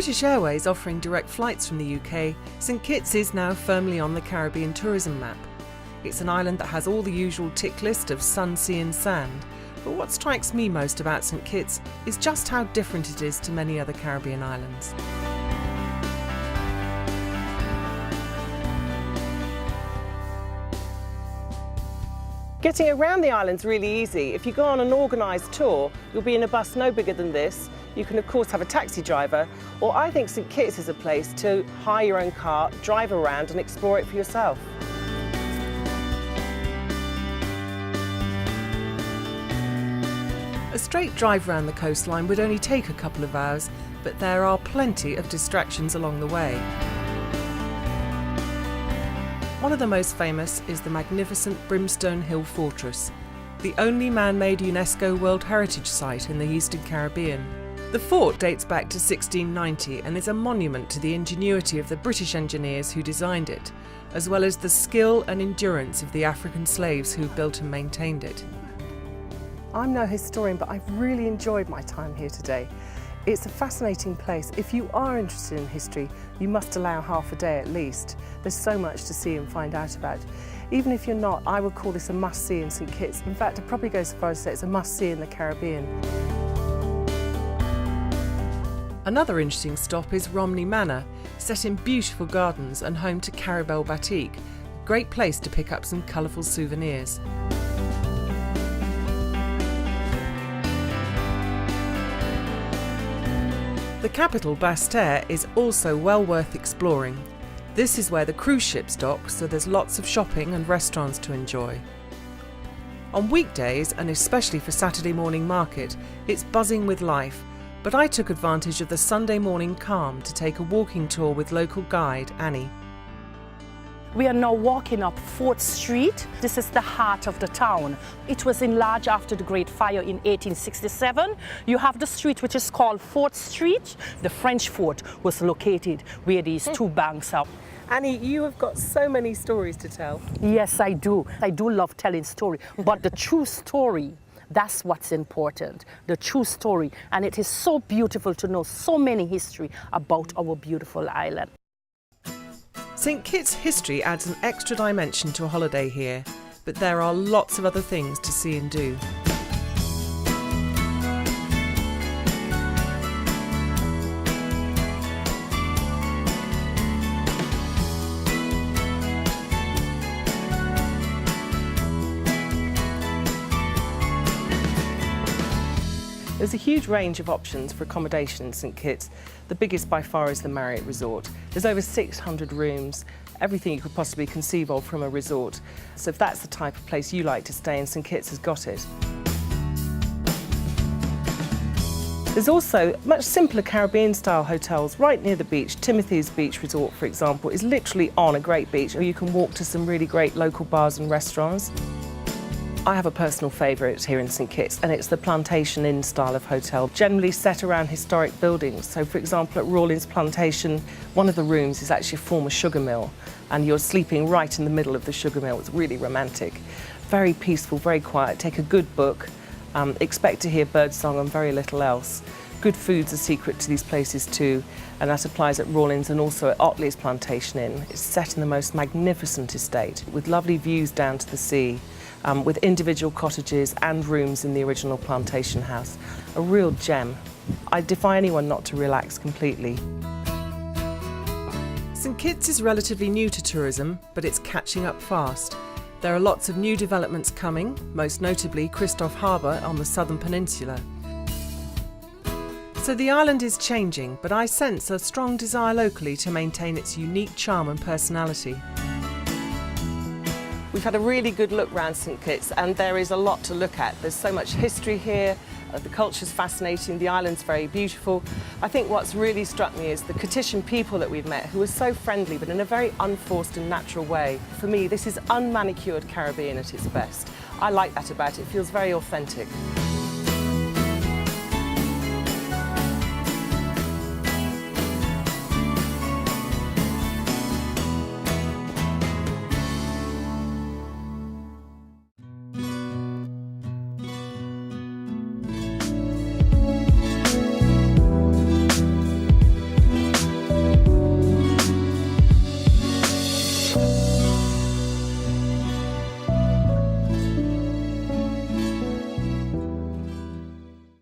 British Airways offering direct flights from the UK, St Kitts is now firmly on the Caribbean tourism map. It's an island that has all the usual tick list of sun, sea and sand, but what strikes me most about St Kitts is just how different it is to many other Caribbean islands. Getting around the island's really easy. If you go on an organised tour, you'll be in a bus no bigger than this. You can of course have a taxi driver, or I think St Kitts is a place to hire your own car, drive around and explore it for yourself. A straight drive round the coastline would only take a couple of hours, but there are plenty of distractions along the way. One of the most famous is the magnificent Brimstone Hill Fortress, the only man-made UNESCO World Heritage Site in the Eastern Caribbean. The fort dates back to 1690 and is a monument to the ingenuity of the British engineers who designed it, as well as the skill and endurance of the African slaves who built and maintained it. I'm no historian, but I've really enjoyed my time here today. It's a fascinating place. If you are interested in history, you must allow half a day at least. There's so much to see and find out about. Even if you're not, I would call this a must-see in St Kitts. In fact, I'd probably go so far as to say it's a must-see in the Caribbean. Another interesting stop is Romney Manor, set in beautiful gardens and home to Caribel Batik, a great place to pick up some colourful souvenirs. The capital, Basse-Terre, is also well worth exploring. This is where the cruise ships dock, so there's lots of shopping and restaurants to enjoy. On weekdays, and especially for Saturday morning market, it's buzzing with life, but I took advantage of the Sunday morning calm to take a walking tour with local guide Annie. We are now walking up 4th Street. This is the heart of the town. It was enlarged after the Great Fire in 1867. You have the street which is called 4th Street. The French fort was located where these two banks are. Annie, you have got so many stories to tell. Yes, I do. I do love telling stories, but the true story, that's what's important, the true story. And it is so beautiful to know so many history about our beautiful island. St Kitts history adds an extra dimension to a holiday here, but there are lots of other things to see and do. There's a huge range of options for accommodation in St Kitts. The biggest by far is the Marriott Resort. There's over 600 rooms, everything you could possibly conceive of from a resort. So if that's the type of place you like to stay in, St Kitts has got it. There's also much simpler Caribbean-style hotels right near the beach. Timothy's Beach Resort, for example, is literally on a great beach, or you can walk to some really great local bars and restaurants. I have a personal favourite here in St Kitts, and it's the Plantation Inn style of hotel, generally set around historic buildings. So, for example, at Rawlins Plantation, one of the rooms is actually a former sugar mill, and you're sleeping right in the middle of the sugar mill. It's really romantic. Very peaceful, very quiet. Take a good book, expect to hear birdsong and very little else. Good food's a secret to these places too, and that applies at Rawlins and also at Otley's Plantation Inn. It's set in the most magnificent estate, with lovely views down to the sea. With individual cottages and rooms in the original plantation house. A real gem. I defy anyone not to relax completely. St Kitts is relatively new to tourism, but it's catching up fast. There are lots of new developments coming, most notably Christophe Harbour on the southern peninsula. So the island is changing, but I sense a strong desire locally to maintain its unique charm and personality. We've had a really good look around St Kitts, and there is a lot to look at. There's so much history here, the culture's fascinating, the island's very beautiful. I think what's really struck me is the Kittitian people that we've met, who are so friendly but in a very unforced and natural way. For me, this is unmanicured Caribbean at its best. I like that about it. It feels very authentic.